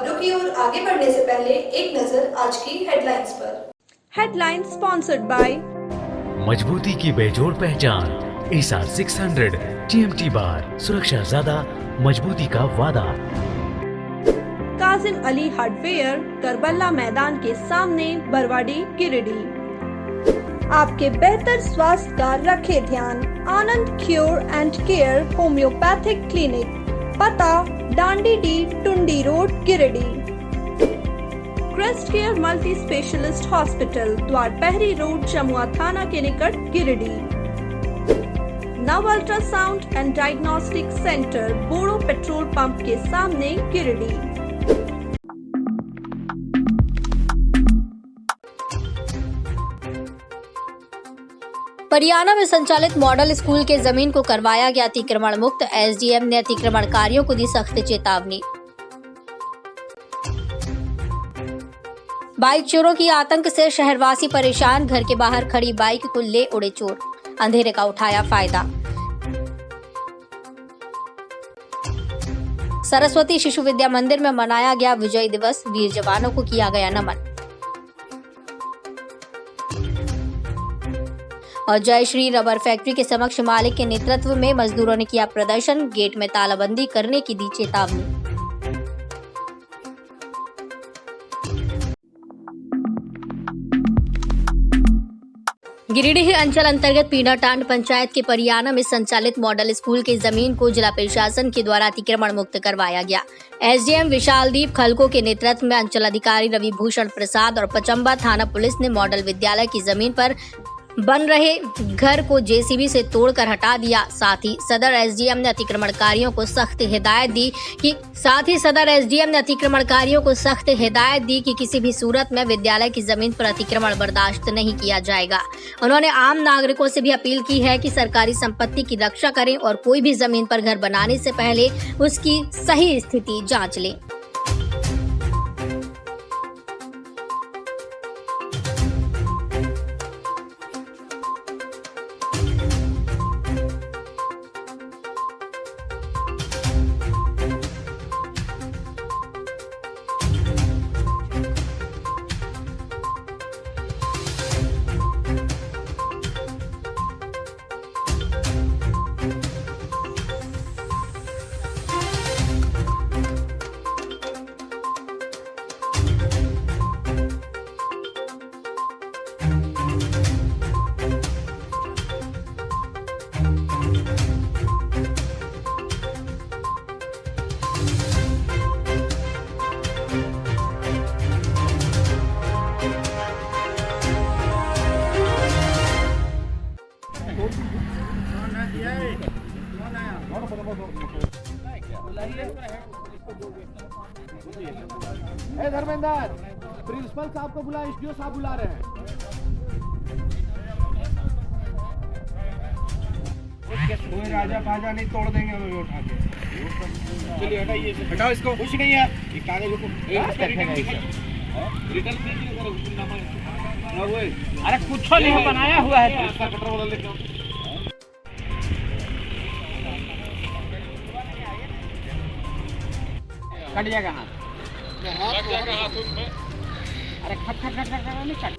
खबरों की ओर आगे बढ़ने से पहले एक नजर आज की हेडलाइंस पर। हेडलाइन स्पॉन्सर्ड बाय मजबूती की बेजोड़ पहचान ASR 600 TMT बार, सुरक्षा ज्यादा, मजबूती का वादा। काजिम अली हार्डवेयर, करबला मैदान के सामने, बरवाडी, गिरिडीह। आपके बेहतर स्वास्थ्य का रखे ध्यान। Anand cure and care homoeopathic clinic, पता Dandi D, Tundi road, Giridih. Crest care multi specialist hospital, Dwarpahari road, Jamua थाना के निकट, Giridih. Nav ultrasound and diagnostic centre, Boro petrol pump के सामने, गिरिडीह। परियाना में संचालित मॉडल स्कूल के जमीन को करवाया गया अतिक्रमण मुक्त। एसडीएम ने अतिक्रमणकारियों को दी सख्त चेतावनी। बाइक चोरों की आतंक से शहरवासी परेशान। घर के बाहर खड़ी बाइक को ले उड़े चोर, अंधेरे का उठाया फायदा। सरस्वती शिशु विद्या मंदिर में मनाया गया विजय दिवस। वीर जवानों को किया गया नमन। और जय श्री रबर फैक्ट्री के समक्ष मालिक के नेतृत्व में मजदूरों ने किया प्रदर्शन। गेट में तालाबंदी करने की दी चेतावनी। गिरिडीह अंचल अंतर्गत पीनाटांड पंचायत के परियाना में संचालित मॉडल स्कूल की जमीन को जिला प्रशासन के द्वारा अतिक्रमण मुक्त करवाया गया। एसडीएम विशालदीप खलको के नेतृत्व में अंचल अधिकारी रवि भूषण प्रसाद और पचम्बा थाना पुलिस ने मॉडल विद्यालय की जमीन पर बन रहे घर को जेसीबी से तोड़कर हटा दिया। साथ ही सदर एसडीएम ने अतिक्रमणकारियों को सख्त हिदायत दी कि किसी भी सूरत में विद्यालय की जमीन पर अतिक्रमण बर्दाश्त नहीं किया जाएगा। उन्होंने आम नागरिकों से भी अपील की है कि सरकारी संपत्ति की रक्षा करें और कोई भी जमीन पर घर बनाने से पहले उसकी सही स्थिति जांच लें। धर्मेंद्र, प्रिंसिपल साहब को बुला, एसडीओ साहब बुला रहे हैं। कोई राजा बाजा नहीं तोड़ देंगे हमें उठा के। चलिए हटाइए, हटाओ इसको। कुछ नहीं है, ये कागज को रिटर्न अरे कुछ नहीं बनाया हुआ है। कटर वाला लेके आओ। कट जाएगा हाथ, लग जाएगा हाथ में। अरे खट खट खट खट नहीं कट।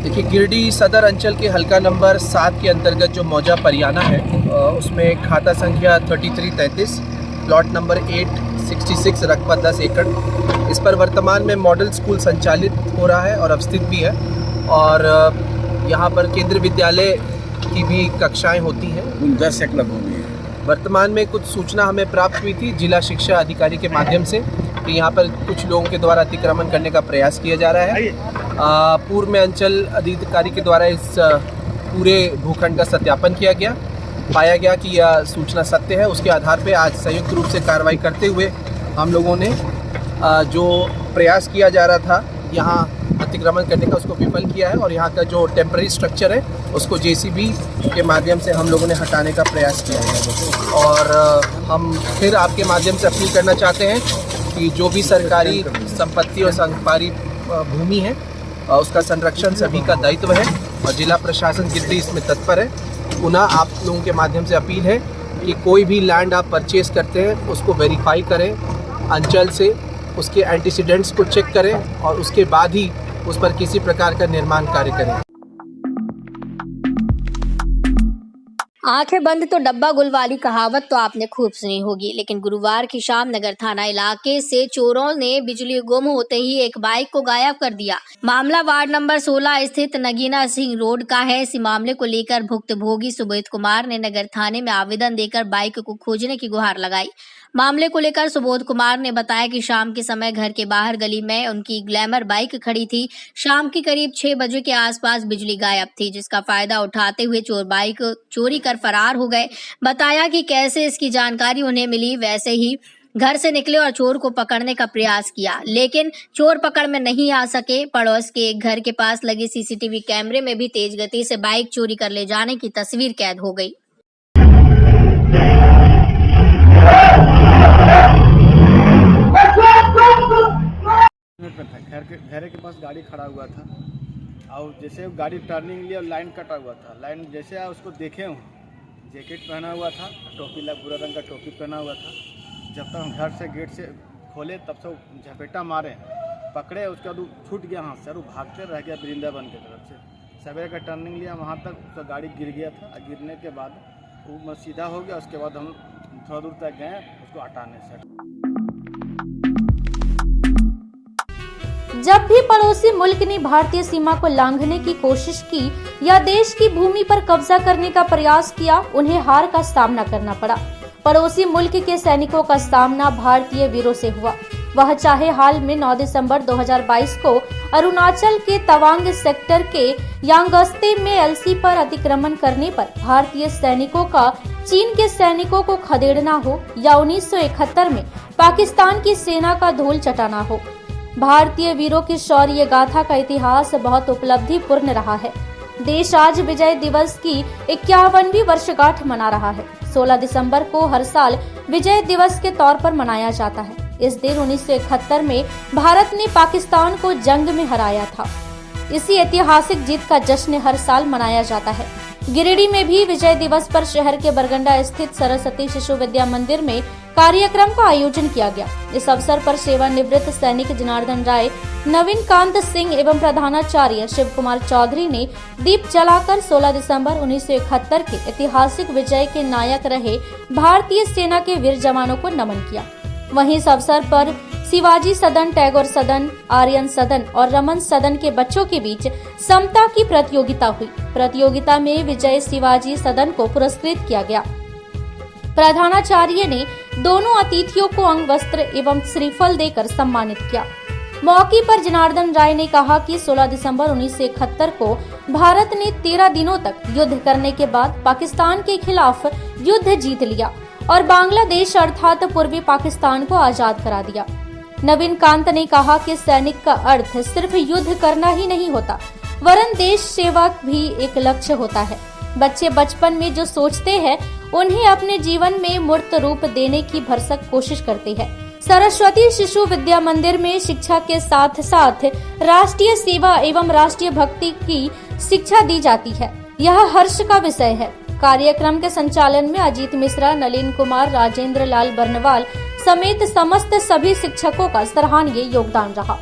देखिए, गिरिडीह सदर अंचल के हल्का नंबर 7 के अंतर्गत जो मौजा परियाना है, उसमें खाता संख्या 3333, प्लॉट नंबर 866, रकबा 10 एकड़। इस पर वर्तमान में मॉडल स्कूल संचालित हो रहा है और अवस्थित भी है। और यहाँ पर केंद्रीय विद्यालय की भी कक्षाएं होती हैं। 10 एकड़ भूमि है। वर्तमान में कुछ सूचना हमें प्राप्त हुई थी जिला शिक्षा अधिकारी के माध्यम से कि यहाँ पर कुछ लोगों के द्वारा अतिक्रमण करने का प्रयास किया जा रहा है। पूर्व में अंचल अधिकारी के द्वारा इस पूरे भूखंड का सत्यापन किया गया। पाया गया कि यह सूचना सत्य है। उसके आधार पर आज संयुक्त रूप से कार्रवाई करते हुए हम लोगों ने जो प्रयास किया जा रहा था यहाँ अतिक्रमण करने का, उसको विफल किया है। और यहाँ का जो टेम्पररी स्ट्रक्चर है उसको जेसीबी के माध्यम से हम लोगों ने हटाने का प्रयास किया है। और हम फिर आपके माध्यम से अपील करना चाहते हैं कि जो भी सरकारी संपत्ति और सरकारी भूमि है उसका संरक्षण सभी का दायित्व है और जिला प्रशासन गिरिडीह इसमें तत्पर है। पुनः आप लोगों के माध्यम से अपील है कि कोई भी लैंड आप परचेज करते हैं उसको वेरीफाई करें अंचल से, उसके एंटीसीडेंट्स को चेक करें और उसके बाद ही उस पर किसी प्रकार का निर्माण कार्य करें। आंखें बंद तो डब्बा गुल वाली कहावत तो आपने खूब सुनी होगी, लेकिन गुरुवार की शाम नगर थाना इलाके से चोरों ने बिजली गुम होते ही एक बाइक को गायब कर दिया। मामला वार्ड नंबर 16 स्थित नगीना सिंह रोड का है। इसी मामले को लेकर भुक्तभोगी सुबोध कुमार ने नगर थाने में आवेदन देकर बाइक को खोजने की गुहार लगाई। मामले को लेकर सुबोध कुमार ने बताया कि शाम के समय घर के बाहर गली में उनकी ग्लैमर बाइक खड़ी थी। शाम के करीब 6 बजे के आसपास बिजली गायब थी, जिसका फायदा उठाते हुए चोर बाइक चोरी कर फरार हो गए। बताया कि कैसे इसकी जानकारी उन्हें मिली, वैसे ही घर से निकले और चोर को पकड़ने का प्रयास किया, लेकिन चोर पकड़ में नहीं आ सके। पड़ोस के एक घर के पास लगे सीसीटीवी कैमरे में भी तेज गति से बाइक चोरी कर ले जाने की तस्वीर कैद हो गई। घर के पास गाड़ी खड़ा हुआ था और जैसे गाड़ी टर्निंग लिया और लाइन कटा हुआ था। लाइन जैसे आया उसको देखे हूँ, जैकेट पहना हुआ था, टोपी भूरा रंग का टोपी पहना हुआ था। जब तक हम घर से गेट से खोले तब से झपेटा मारे, पकड़े, उसके बाद छूट गया हाथ से और भागते रह गया वृंदावन की तरफ से। सवेरे का टर्निंग लिया, वहाँ तक उसका गाड़ी गिर गया था। गिरने के बाद वो सीधा हो गया। उसके बाद हम थोड़ा दूर तक गए उसको हटाने से। जब भी पड़ोसी मुल्क ने भारतीय सीमा को लांघने की कोशिश की या देश की भूमि पर कब्जा करने का प्रयास किया, उन्हें हार का सामना करना पड़ा। पड़ोसी मुल्क के सैनिकों का सामना भारतीय वीरों से हुआ। वह चाहे हाल में 9 दिसंबर 2022 को अरुणाचल के तवांग सेक्टर के यांगस्ते में एलसी पर अतिक्रमण करने पर भारतीय सैनिकों का चीन के सैनिकों को खदेड़ना हो या 1971 में पाकिस्तान की सेना का धूल चटाना हो, भारतीय वीरों की शौर्य गाथा का इतिहास बहुत उपलब्धिपूर्ण रहा है। देश आज विजय दिवस की 51वीं वर्षगांठ मना रहा है। 16 दिसंबर को हर साल विजय दिवस के तौर पर मनाया जाता है। इस दिन 1971 में भारत ने पाकिस्तान को जंग में हराया था। इसी ऐतिहासिक जीत का जश्न हर साल मनाया जाता है। गिरिडीह में भी विजय दिवस पर शहर के बरगंडा स्थित सरस्वती शिशु विद्या मंदिर में कार्यक्रम का आयोजन किया गया। इस अवसर पर सेवानिवृत्त सैनिक जनार्दन राय, नवीन कांत सिंह एवं प्रधानाचार्य शिव कुमार चौधरी ने दीप जलाकर 16 दिसंबर 1971 के ऐतिहासिक विजय के नायक रहे भारतीय सेना के वीर जवानों को नमन किया। वहीं इस अवसर पर शिवाजी सदन, टैगोर सदन, आर्यन सदन और रमन सदन के बच्चों के बीच समता की प्रतियोगिता हुई। प्रतियोगिता में विजय शिवाजी सदन को पुरस्कृत किया गया। प्रधानाचार्य ने दोनों अतिथियों को अंग वस्त्र एवं श्रीफल देकर सम्मानित किया। मौके पर जनार्दन राय ने कहा कि 16 दिसंबर 1971 को भारत ने 13 दिनों तक युद्ध करने के बाद पाकिस्तान के खिलाफ युद्ध जीत लिया और बांग्लादेश अर्थात पूर्वी पाकिस्तान को आजाद करा दिया। नवीन कांत ने कहा कि सैनिक का अर्थ सिर्फ युद्ध करना ही नहीं होता, वरन देश सेवा भी एक लक्ष्य होता है। बच्चे बचपन में जो सोचते हैं उन्हें अपने जीवन में मूर्त रूप देने की भरसक कोशिश करते हैं। सरस्वती शिशु विद्या मंदिर में शिक्षा के साथ साथ राष्ट्रीय सेवा एवं राष्ट्रीय भक्ति की शिक्षा दी जाती है। यह हर्ष का विषय है। कार्यक्रम के संचालन में अजीत मिश्रा, नलिन कुमार, राजेंद्र लाल बर्नवाल समेत समस्त सभी शिक्षकों का सराहनीय योगदान रहा।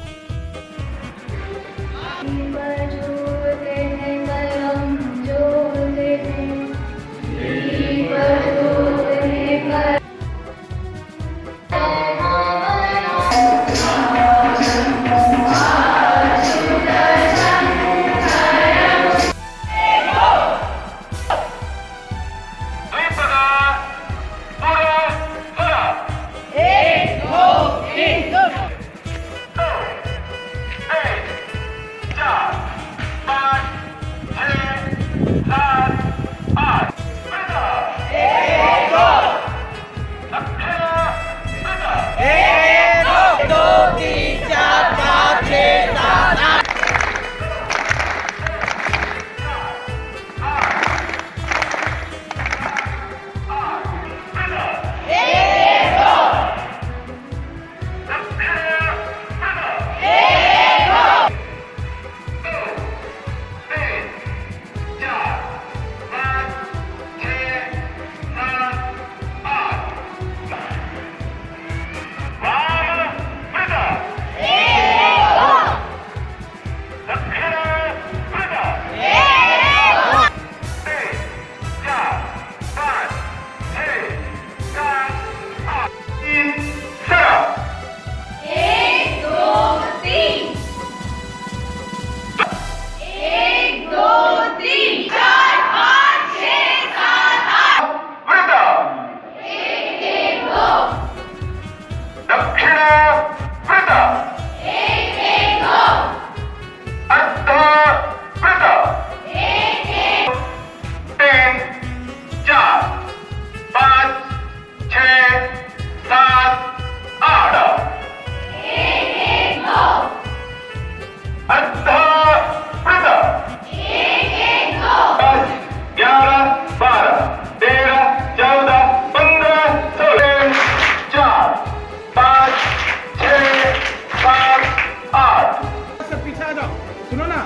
सुनो ना।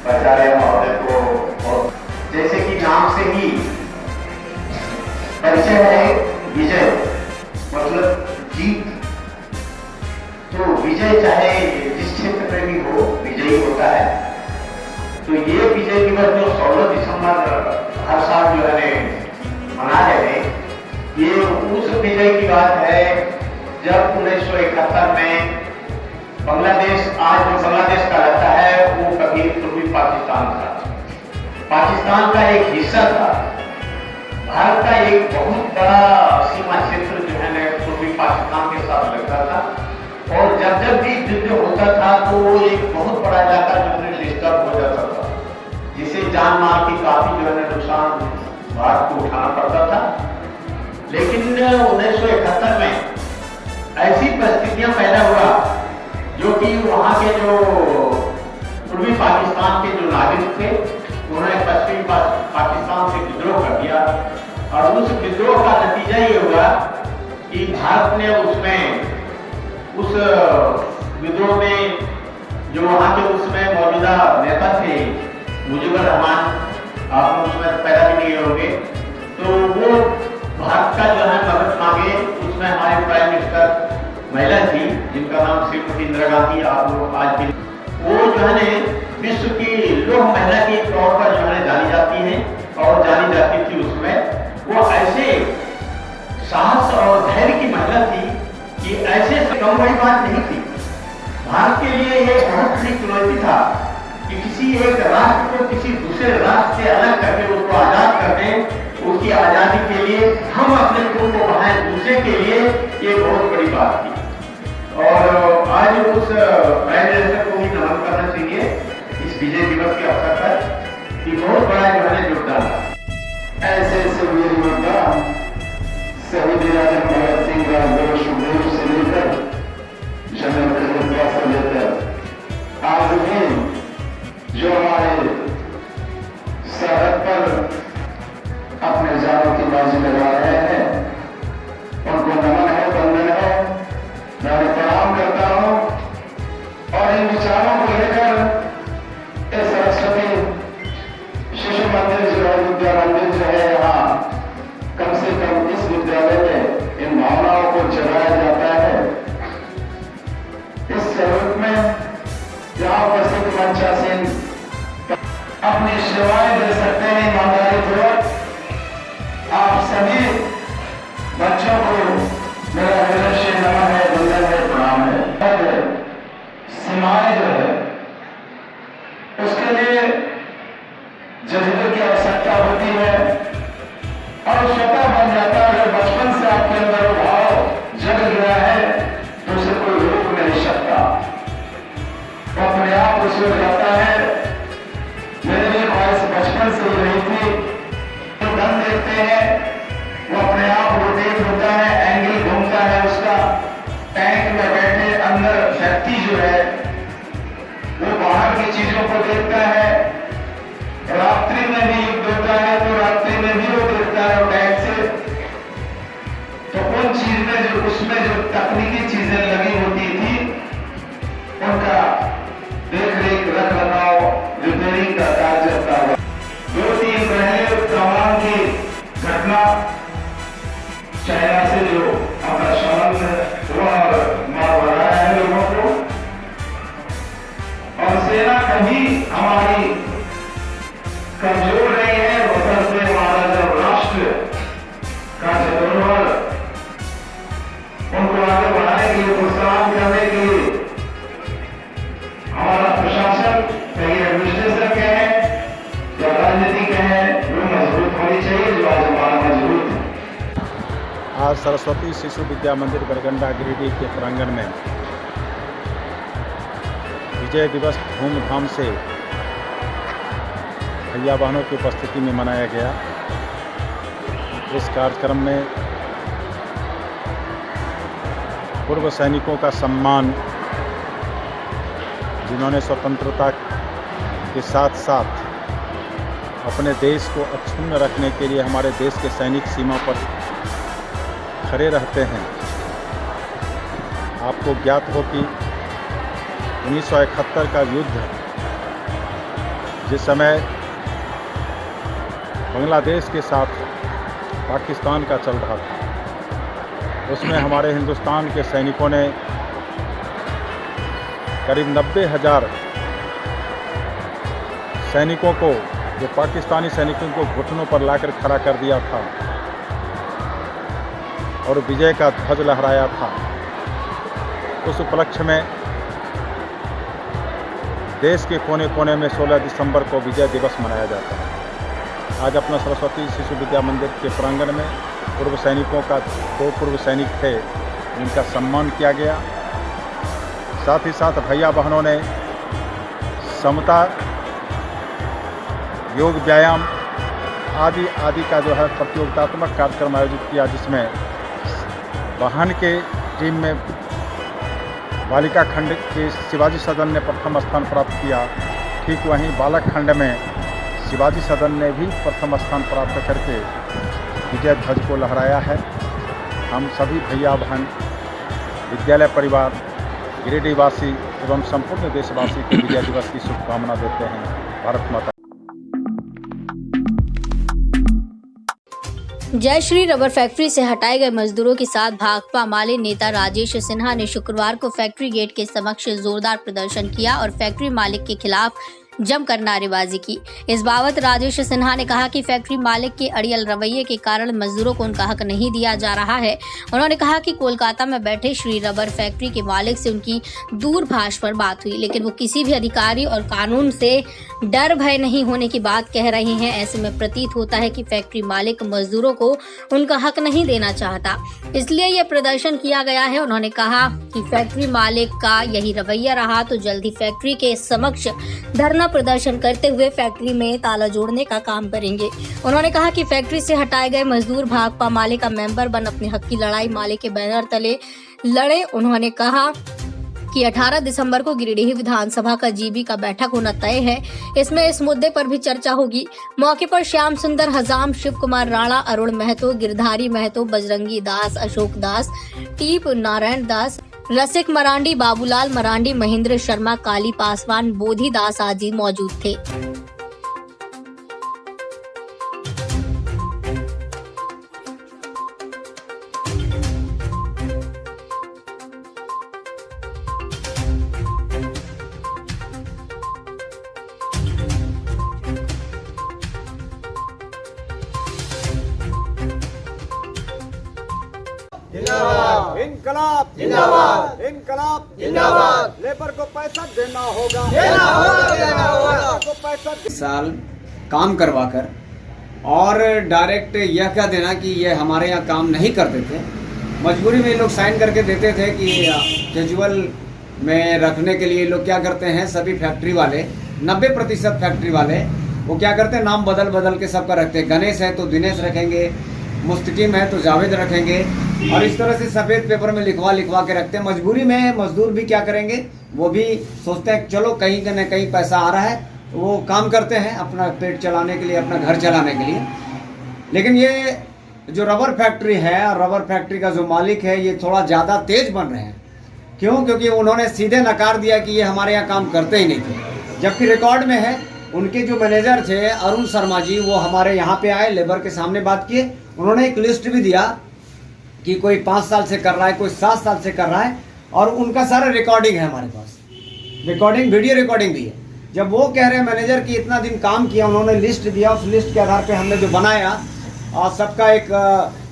आचार्य महोदय को जैसे कि नाम से ही परिचय है विजय मतलब जीत, तो विजय चाहे जिस क्षेत्र में भी हो विजयी होता है। तो ये विजय दिवस जो 16 दिसंबर हर साल जो है मना रहे हैं, ये उस विजय की बात है जब 1971 में बांग्लादेश, आज जो बांग्लादेश का लगता है वो कभी पूर्वी पाकिस्तान था, पाकिस्तान का एक हिस्सा था। भारत का एक बहुत बड़ा सीमा क्षेत्र जो है पूर्वी पाकिस्तान के साथ लगता था, और जब जब भी युद्ध होता था तो वो एक बहुत बड़ा इलाका जो है डिस्टर्ब हो जाता था, जिससे जान माल की काफी जो है नुकसान भारत को उठाना पड़ता था। लेकिन 1971 में ऐसी परिस्थितियां पैदा हुआ जो कि वहाँ के जो पूर्वी पाकिस्तान के जो नागरिक थे उन्होंने पश्चिमी पाकिस्तान से विद्रोह कर दिया, और उस विद्रोह का नतीजा ये हुआ कि भारत ने उस विद्रोह में जो वहाँ के उसमें मौजूदा नेता थे मुजीबुर रहमान, आप लोग उसमें पैदा भी नहीं होंगे, तो वो भारत का जो है मदद मांगे। उसमें हमारे प्राइम मिनिस्टर महिला थी जिनका नाम श्रीमती इंदिरा गांधी, आप लोग आज भी वो जो है विश्व की लोक महिला के तौर पर जो है जानी जाती है और जानी जाती थी। उसमें वो ऐसे साहस और धैर्य की महिला थी कि ऐसे कम बड़ी बात नहीं थी। भारत के लिए ये बहुत बड़ी चुनौती था कि किसी एक राष्ट्र को किसी दूसरे राष्ट्र से अलग करके उसको आजाद कर दें। उसकी आजादी के लिए हम अपने खून को बहाएं दूसरे के लिए, ये बहुत बड़ी बात थी। और आज उस प्राइम मिनिस्टर को भी नमन करना चाहिए इस विजय दिवस के अवसर पर कि बहुत बड़ा जो है योगदान था। ऐसे वीर योद्धा शहीद राजा भगत सिंह, राजगुरु सुखदेव से लेकर जनरल कलिंगा से लेकर आज भी जो हमारे सरहद पर अपने जानों की बाजी लगा रहे हैं, उनको नमन है, वंदन है, मैं उन्हें प्रणाम करता हूं। और इन विचारों को लेकर इस सरस्वती शिशु मंदिर जो है, विद्या मंदिर जो है, यहाँ कम से कम इस विद्यालय में इन भावनाओं को जगाया जाता है। इस स्वरूप में यहाँ उपस्थित मंचासीन अपनी सेवाएं दे सकते हैं ईमानदारी पूर्वक। आप सभी बच्चों को मेरा हृदय से नमन है, वंदन है, प्रणाम है। सीमाएं जो है उसके लिए जज्बे की आवश्यकता होती है और स्वतः बन जाता है। अगर बचपन से आपके अंदर वो भाव जग गया है तो उसे कोई रोक नहीं सकता, वो अपने आप उसे हो जाता है। मेरे लिए ख्वाहिश बचपन से ही रही थी। तो धन देखते हैं वो अपने आप रोटेट होता है, एंगल घूमता है उसका। टैंक में बैठे अंदर व्यक्ति जो है वो बाहर की चीजों को देखता है। रात्रि में भी युद्ध होता है तो रात्रि में भी वो देखता है टैंक से। तो उन चीज में जो उसमें जो तकनीकी चीजें लगी होती थी उनका देख रेख रख रखाव रिपेयरिंग का कार्य चलता है। 2-3 पहले तमाम की घटना चाइना से जो अपना संबंध हुआ और मार बढ़ाया है लोगों को, और सेना कभी हमारी कमजोर नहीं है। वतन से हमारा जब राष्ट्र का धरोहर उनको आगे बढ़ाने के लिए, प्रोत्साहन करने के लिए हमारा प्रशासन, कहीं एडमिनिस्ट्रेशन के हैं या राजनीति के हैं, वो मजबूत होनी चाहिए जो आज हमारा मजबूत है। आज सरस्वती शिशु विद्या मंदिर बरगंडा गिरिडीह के प्रांगण में विजय दिवस धूमधाम से भैया बहनों की उपस्थिति में मनाया गया। इस कार्यक्रम में पूर्व सैनिकों का सम्मान, जिन्होंने स्वतंत्रता के साथ साथ अपने देश को अक्षुण्ण रखने के लिए हमारे देश के सैनिक सीमा पर खड़े रहते हैं। आपको ज्ञात हो कि 1971 का युद्ध जिस समय बांग्लादेश के साथ पाकिस्तान का चल रहा था, उसमें हमारे हिंदुस्तान के सैनिकों ने करीब 90,000 सैनिकों को, जो पाकिस्तानी सैनिकों को घुटनों पर लाकर खड़ा कर दिया था और विजय का ध्वज लहराया था। उस उपलक्ष्य में देश के कोने कोने में 16 दिसंबर को विजय दिवस मनाया जाता है। आज अपना सरस्वती शिशु विद्या मंदिर के प्रांगण में पूर्व सैनिकों का, 2 पूर्व सैनिक थे, उनका सम्मान किया गया। साथ ही साथ भैया बहनों ने समता, योग, व्यायाम आदि का जो है प्रतियोगितात्मक कार्यक्रम आयोजित किया, जिसमें वाहन के टीम में बालिका खंड के शिवाजी सदन ने प्रथम स्थान प्राप्त किया। ठीक वहीं बालक खंड में शिवाजी सदन ने भी प्रथम स्थान प्राप्त करके विजय ध्वज को लहराया है। हम सभी भैया बहन, विद्यालय परिवार, गिरिडीहवासी एवं संपूर्ण देशवासी को विजय दिवस की शुभकामना देते हैं। भारत माता। जय श्री रबर फैक्ट्री से हटाए गए मजदूरों के साथ भाकपा माले नेता राजेश सिन्हा ने शुक्रवार को फैक्ट्री गेट के समक्ष जोरदार प्रदर्शन किया और फैक्ट्री मालिक के खिलाफ जमकर नारेबाजी की। इस बाबत राजेश सिन्हा ने कहा कि फैक्ट्री मालिक के अड़ियल रवैये के कारण मजदूरों को उनका हक नहीं दिया जा रहा है। उन्होंने कहा कि कोलकाता में बैठे श्री रबर फैक्ट्री के मालिक से उनकी दूरभाष पर बात हुई, लेकिन वो किसी भी अधिकारी और कानून से डर भय नहीं होने की बात कह रहे हैं। ऐसे में प्रतीत होता है कि फैक्ट्री मालिक मजदूरों को उनका हक नहीं देना चाहता, इसलिए यह प्रदर्शन किया गया है। उन्होंने कहा कि फैक्ट्री मालिक का यही रवैया रहा तो जल्द ही फैक्ट्री के समक्ष धरना प्रदर्शन करते हुए फैक्ट्री में ताला जोड़ने का काम करेंगे। उन्होंने कहा कि फैक्ट्री से हटाए गए मजदूर भाकपा माले का मेंबर बन अपने हक की लड़ाई माले के बैनर तले लड़े। उन्होंने कहा कि 18 दिसंबर को गिरिडीह विधानसभा का जीबी का बैठक होना तय है। इसमें इस मुद्दे पर भी चर्चा होगी। मौके पर श्याम सुंदर हजाम, शिव कुमार राणा, अरुण महतो, गिरधारी महतो, बजरंगी दास, अशोक दास, टीप नारायण दास, रसिक मरांडी, बाबूलाल मरांडी, महेंद्र शर्मा, काली पासवान, बोधी दास आदि मौजूद थे। इनकलाब जिंदाबाद, इनकलाब जिंदाबाद। लेबर को पैसा देना होगा, को पैसा। साल काम करवाकर और डायरेक्ट यह कह देना कि ये हमारे यहाँ काम नहीं करते थे। मजबूरी में लोग साइन करके देते थे कि कैजुअल में रखने के लिए लोग क्या करते हैं, सभी फैक्ट्री वाले 90% फैक्ट्री वाले वो क्या करते हैं, नाम बदल बदल के सबका रखते हैं। गणेश है तो दिनेश रखेंगे, मुस्तकीम है तो जावेद रखेंगे, और इस तरह से सफ़ेद पेपर में लिखवा के रखते हैं। मजबूरी में मजदूर भी क्या करेंगे, वो भी सोचते हैं चलो कहीं न कहीं पैसा आ रहा है, वो काम करते हैं अपना पेट चलाने के लिए, अपना घर चलाने के लिए। लेकिन ये जो रबर फैक्ट्री है और रबर फैक्ट्री का जो मालिक है, ये थोड़ा ज़्यादा तेज बन रहे हैं। क्यों? क्योंकि उन्होंने सीधे नकार दिया कि ये हमारे यहाँ काम करते ही नहीं थे, जबकि रिकॉर्ड में है। उनके जो मैनेजर थे अरुण शर्मा जी, वो हमारे यहाँ पे आए, लेबर के सामने बात किए। उन्होंने एक लिस्ट भी दिया कि कोई 5 साल से कर रहा है, कोई 7 साल से कर रहा है, और उनका सारा रिकॉर्डिंग है हमारे पास, रिकॉर्डिंग, वीडियो रिकॉर्डिंग भी है। जब वो कह रहे हैं मैनेजर कि इतना दिन काम किया, उन्होंने लिस्ट दिया, उस लिस्ट के आधार पे हमने जो बनाया और सबका एक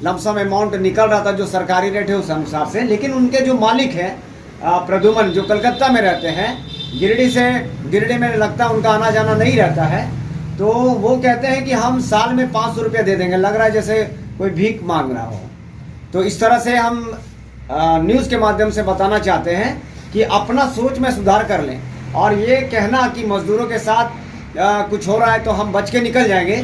लमसम अमाउंट निकल रहा था जो सरकारी रेट है उस अनुसार से। लेकिन उनके जो मालिक हैं प्रद्युमन, जो कलकत्ता में रहते हैं, गिरिडीह में लगता है उनका आना जाना नहीं रहता है, तो वो कहते हैं कि हम साल में 500 रुपया दे देंगे। लग रहा है जैसे कोई भीख मांग रहा हो। तो इस तरह से हम न्यूज़ के माध्यम से बताना चाहते हैं कि अपना सोच में सुधार कर लें, और ये कहना कि मजदूरों के साथ कुछ हो रहा है तो हम बच के निकल जाएंगे,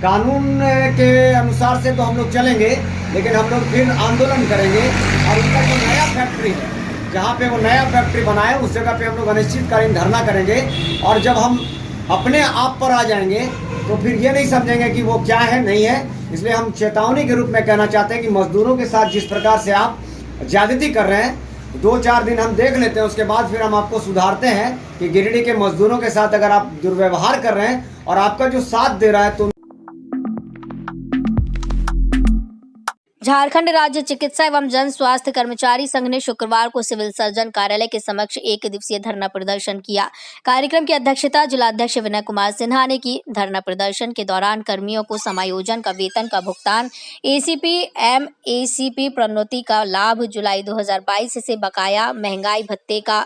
कानून के अनुसार से तो हम लोग चलेंगे, लेकिन हम लोग फिर आंदोलन करेंगे। और उनका जो नया फैक्ट्री है जहाँ पे वो नया फैक्ट्री बनाए उस जगह पे हम लोग अनिश्चितकालीन धरना करेंगे। और जब हम अपने आप पर आ जाएंगे तो फिर ये नहीं समझेंगे कि वो क्या है नहीं है। इसलिए हम चेतावनी के रूप में कहना चाहते हैं कि मजदूरों के साथ जिस प्रकार से आप ज्यादती कर रहे हैं, 2-4 दिन हम देख लेते हैं, उसके बाद फिर हम आपको सुधारते हैं कि गिरिडीह के मजदूरों के साथ अगर आप दुर्व्यवहार कर रहे हैं और आपका जो साथ दे रहा है तो झारखंड राज्य चिकित्सा एवं जन स्वास्थ्य कर्मचारी संघ ने शुक्रवार को सिविल सर्जन कार्यालय के समक्ष 1 दिवसीय धरना प्रदर्शन किया। कार्यक्रम की अध्यक्षता जिलाध्यक्ष विनय कुमार सिन्हा ने की। धरना प्रदर्शन के दौरान कर्मियों को समायोजन का वेतन का भुगतान, एसीपी एमएसीपी प्रोन्नति का लाभ, जुलाई 2022 से बकाया महंगाई भत्ते का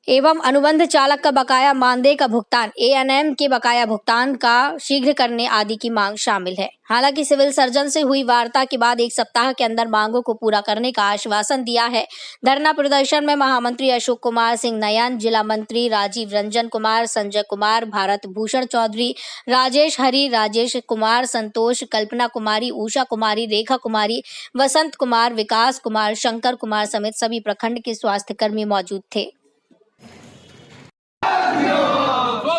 एवं अनुबंध चालक का बकाया मानदेय का भुगतान, एएनएम के बकाया भुगतान का शीघ्र करने आदि की मांग शामिल है। हालांकि सिविल सर्जन से हुई वार्ता के बाद 1 सप्ताह के अंदर मांगों को पूरा करने का आश्वासन दिया है। धरना प्रदर्शन में महामंत्री अशोक कुमार सिंह नयन, जिला मंत्री राजीव रंजन कुमार, संजय कुमार, भारत भूषण चौधरी, राजेश हरि, राजेश कुमार, संतोष, कल्पना कुमारी, उषा कुमारी, रेखा कुमारी, वसंत कुमार, विकास कुमार, शंकर कुमार समेत सभी प्रखंड के स्वास्थ्य कर्मी मौजूद थे।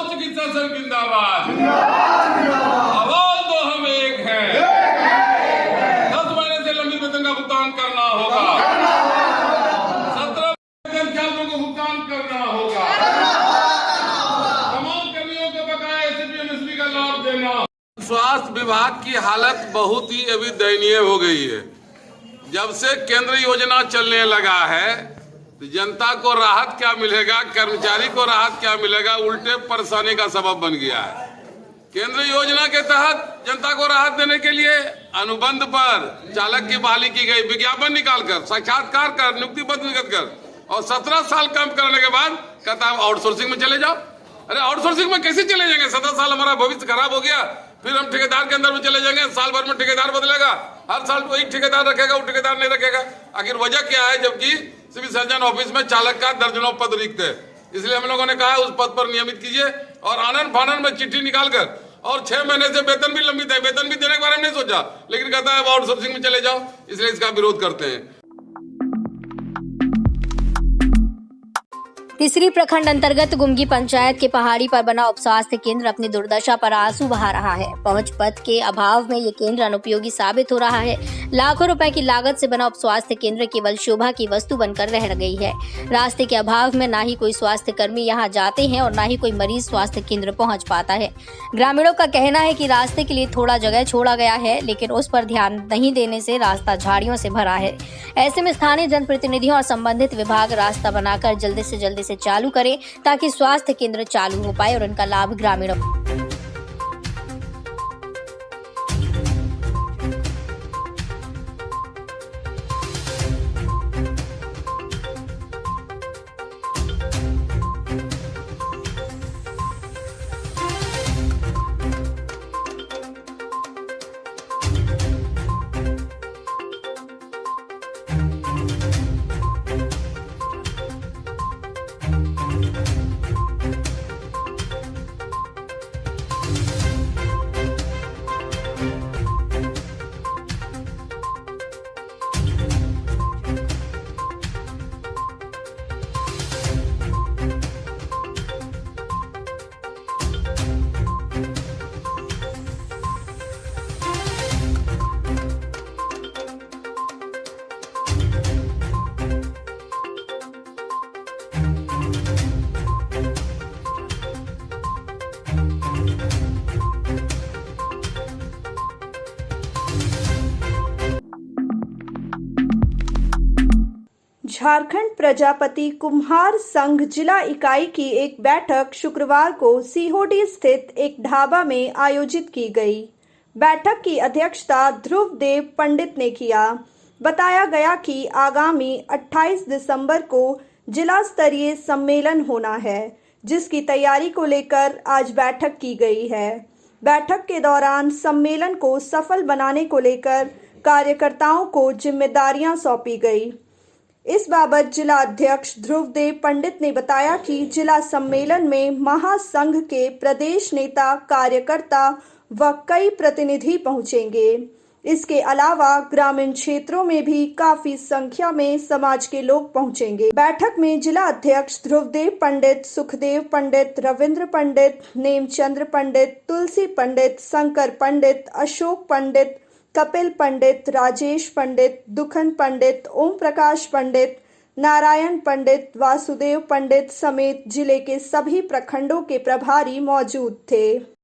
चिकित्सा संघ जिंदाबाद, आवाज दो हम एक हैं। 10 महीने से लंबी वेतन का भुगतान करना होगा, 17 कर्मचारियों को भुगतान करना होगा, तमाम कर्मियों को बकाया एसीपी एमएसपी का लाभ देना। स्वास्थ्य विभाग की हालत बहुत ही अभी दयनीय हो गई है। जब से केंद्र योजना चलने लगा है तो जनता को राहत क्या मिलेगा, कर्मचारी को राहत क्या मिलेगा, उल्टे परेशानी का सबब बन गया है। केंद्र योजना के तहत जनता को राहत देने के लिए अनुबंध पर चालक की बहाली की गई, विज्ञापन निकालकर, साक्षात्कार कर, नियुक्ति पत्र कर, और 17 साल काम करने के बाद कहता है आउटसोर्सिंग में चले जाओ। अरे आउटसोर्सिंग में कैसे चले जाएंगे? 17 साल हमारा भविष्य खराब हो गया, फिर हम ठेकेदार के अंदर में चले जाएंगे। साल भर में ठेकेदार बदलेगा, हर साल वही ठेकेदार रखेगा, वो ठेकेदार नहीं रखेगा। आखिर वजह क्या है? जबकि सिविल सर्जन ऑफिस में चालक का दर्जनों पद रिक्त है। इसलिए हम लोगों ने कहा उस पद पर नियमित कीजिए और आनन फानन में चिट्ठी निकालकर, और 6 महीने से वेतन भी लंबित है, वेतन भी देने के बारे में नहीं सोचा, लेकिन कहता है आउटसोर्सिंग में चले जाओ। इसलिए इसका विरोध करते हैं। तीसरी प्रखंड अंतर्गत गुमगी पंचायत के पहाड़ी पर बना उप स्वास्थ्य केंद्र अपनी दुर्दशा पर आंसू बहा रहा है। पहुंच पथ के अभाव में ये केंद्र अनुपयोगी साबित हो रहा है। लाखों रुपए की लागत से बना उप स्वास्थ्य केंद्र केवल शोभा की वस्तु बनकर रह गई है। रास्ते के अभाव में ना ही कोई स्वास्थ्य कर्मी यहाँ जाते हैं और ना ही कोई मरीज स्वास्थ्य केंद्र पहुँच पाता है। ग्रामीणों का कहना है कि रास्ते के लिए थोड़ा जगह छोड़ा गया है, लेकिन उस पर ध्यान नहीं देने से रास्ता झाड़ियों से भरा है। ऐसे में स्थानीय जनप्रतिनिधियों और संबंधित विभाग रास्ता बनाकर जल्दी से चालू करें ताकि स्वास्थ्य केंद्र चालू हो पाए और इनका लाभ ग्रामीणों। झारखंड प्रजापति कुम्हार संघ जिला इकाई की एक बैठक शुक्रवार को सीहोडी स्थित एक ढाबा में आयोजित की गई। बैठक की अध्यक्षता ध्रुव देव पंडित ने किया। बताया गया कि आगामी 28 दिसंबर को जिला स्तरीय सम्मेलन होना है, जिसकी तैयारी को लेकर आज बैठक की गई है। बैठक के दौरान सम्मेलन को सफल बनाने को लेकर कार्यकर्ताओं को जिम्मेदारियां सौंपी गई। इस बाबत जिला अध्यक्ष ध्रुवदेव पंडित ने बताया कि जिला सम्मेलन में महासंघ के प्रदेश नेता, कार्यकर्ता व कई प्रतिनिधि पहुंचेंगे। इसके अलावा ग्रामीण क्षेत्रों में भी काफी संख्या में समाज के लोग पहुंचेंगे। बैठक में जिला अध्यक्ष ध्रुवदेव पंडित, सुखदेव पंडित, रविंद्र पंडित, नेमचंद्र पंडित, तुलसी पंडित, शंकर पंडित, अशोक पंडित, कपिल पंडित, राजेश पंडित, दुखन पंडित, ओम प्रकाश पंडित, नारायण पंडित, वासुदेव पंडित समेत जिले के सभी प्रखंडों के प्रभारी मौजूद थे।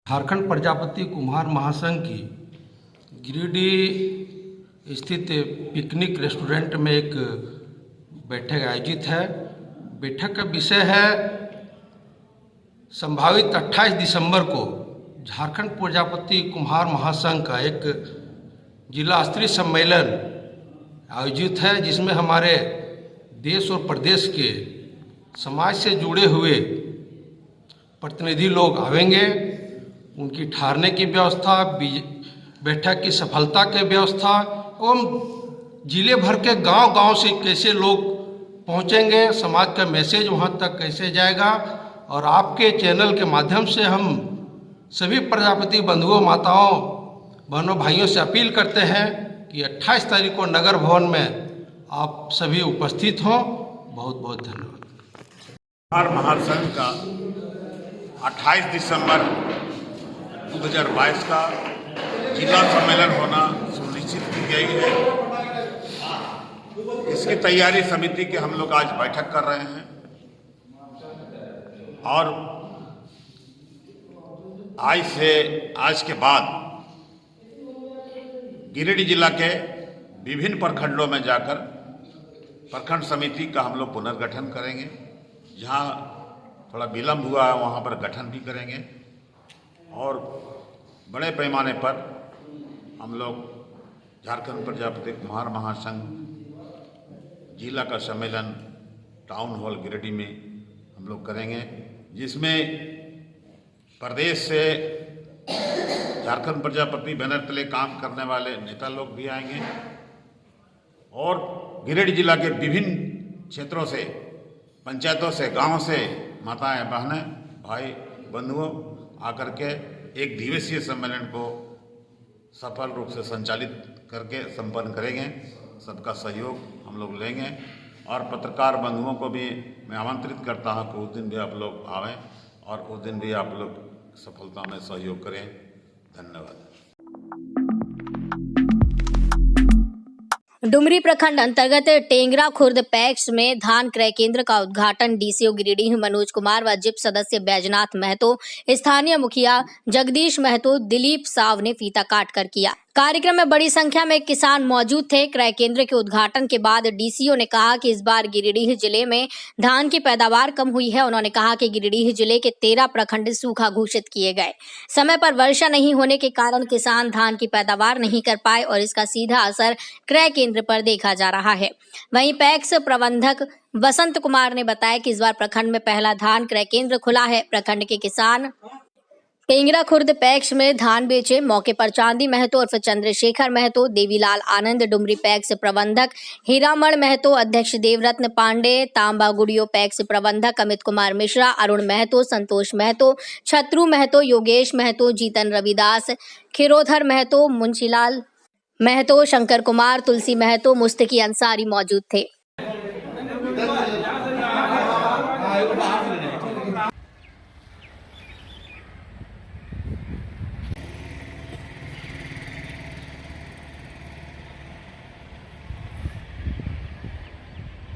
झारखंड प्रजापति कुम्हार महासंघ की गिरिडीह स्थित पिकनिक रेस्टोरेंट में एक बैठक आयोजित है। बैठक का विषय है संभावित 28 दिसंबर को झारखंड प्रजापति कुम्हार महासंघ का एक जिला स्तरीय सम्मेलन आयोजित है, जिसमें हमारे देश और प्रदेश के समाज से जुड़े हुए प्रतिनिधि लोग आवेंगे। उनकी ठहरने की व्यवस्था, बैठक की सफलता की व्यवस्था एवं जिले भर के गांव-गांव से कैसे लोग पहुंचेंगे, समाज का मैसेज वहां तक कैसे जाएगा। और आपके चैनल के माध्यम से हम सभी प्रजापति बंधुओं, माताओं, बहनों, भाइयों से अपील करते हैं कि 28 तारीख को नगर भवन में आप सभी उपस्थित हों। बहुत बहुत धन्यवाद। महासंघ का 28 दिसंबर 2022 का जिला सम्मेलन होना सुनिश्चित की गई है। इसकी तैयारी समिति के हम लोग आज बैठक कर रहे हैं और आज के बाद गिरिडीह जिला के विभिन्न प्रखंडों में जाकर प्रखंड समिति का हम लोग पुनर्गठन करेंगे। जहां थोड़ा विलम्ब हुआ है वहां पर गठन भी करेंगे और बड़े पैमाने पर हम लोग झारखंड प्रजापति कुम्हार महासंघ जिला का सम्मेलन टाउन हॉल गिरिडीह में हम लोग करेंगे, जिसमें प्रदेश से झारखंड प्रजापति बैनर तले काम करने वाले नेता लोग भी आएंगे और गिरिडीह जिला के विभिन्न क्षेत्रों से, पंचायतों से, गांवों से माताएं, बहनें, भाई, बंधुओं आकर के एक दिवसीय सम्मेलन को सफल रूप से संचालित करके संपन्न करेंगे। सबका सहयोग हम लोग लेंगे और पत्रकार बंधुओं को भी मैं आमंत्रित करता हूं कि उस दिन भी आप लोग आवें और उस दिन भी आप लोग सफलता में सहयोग करें। धन्यवाद। डुमरी प्रखंड अंतर्गत टेंगरा खुर्द पैक्स में धान क्रय केंद्र का उद्घाटन डीसीओ गिरिडीह मनोज कुमार व जिप सदस्य बैजनाथ महतो, स्थानीय मुखिया जगदीश महतो, दिलीप साव ने फीता काट कर किया। कार्यक्रम में बड़ी संख्या में किसान मौजूद थे। क्रय केंद्र के उद्घाटन के बाद डीसीओ ने कहा कि इस बार गिरिडीह जिले में धान की पैदावार कम हुई है। उन्होंने कहा कि गिरिडीह जिले के 13 प्रखंड सूखा घोषित किए गए। समय पर वर्षा नहीं होने के कारण किसान धान की पैदावार नहीं कर पाए और इसका सीधा असर क्रय केंद्र पर देखा जा रहा है। वहीं पैक्स प्रबंधक वसंत कुमार ने बताया कि इस बार प्रखंड में पहला धान क्रय केंद्र खुला है। प्रखंड के किसान टेंगरा खुर्द पैक्स में धान बेचे। मौके पर चांदी महतो उर्फ चंद्रशेखर महतो, देवीलाल आनंद, डुमरी पैक्स प्रबंधक हीरामण महतो, अध्यक्ष देवरत्न पांडे, तांबा गुड़ियो पैक्स प्रबंधक अमित कुमार मिश्रा, अरुण महतो, संतोष महतो, छत्रु महतो, योगेश महतो, जीतन रविदास, खिरोधर महतो, मुंशीलाल महतो, शंकर कुमार, तुलसी महतो, मुस्तकी अंसारी मौजूद थे।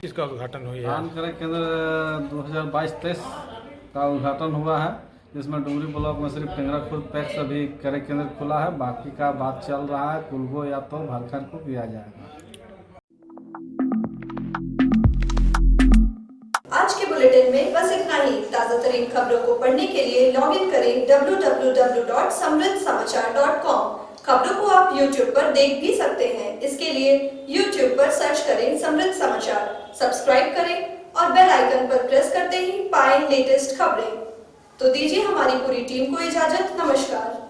इसका उद्घाटन हुई है। धान क्रय केंद्र 2022-23 का उद्घाटन हुआ है, जिसमें डुमरी ब्लॉक में सिर्फ टेंगरा खुर्द पैक्स अभी क्रय केंद्र खुला है। बाकी का बात चल रहा है, कुलगो या तो भालखंड को किया जाएगा। आज के बुलेटिन में बस इतना ही। ताजा तरीन खबरों को पढ़ने के लिए लॉग इन करें www.samriddhsamachar.com। खबरों को आप YouTube पर देख भी सकते हैं। इसके लिए YouTube पर सर्च करें समृद्ध समाचार, सब्सक्राइब करें और बेल आइकन पर प्रेस करते करते ही पाएं लेटेस्ट खबरें। तो दीजिए हमारी पूरी टीम को इजाजत। नमस्कार।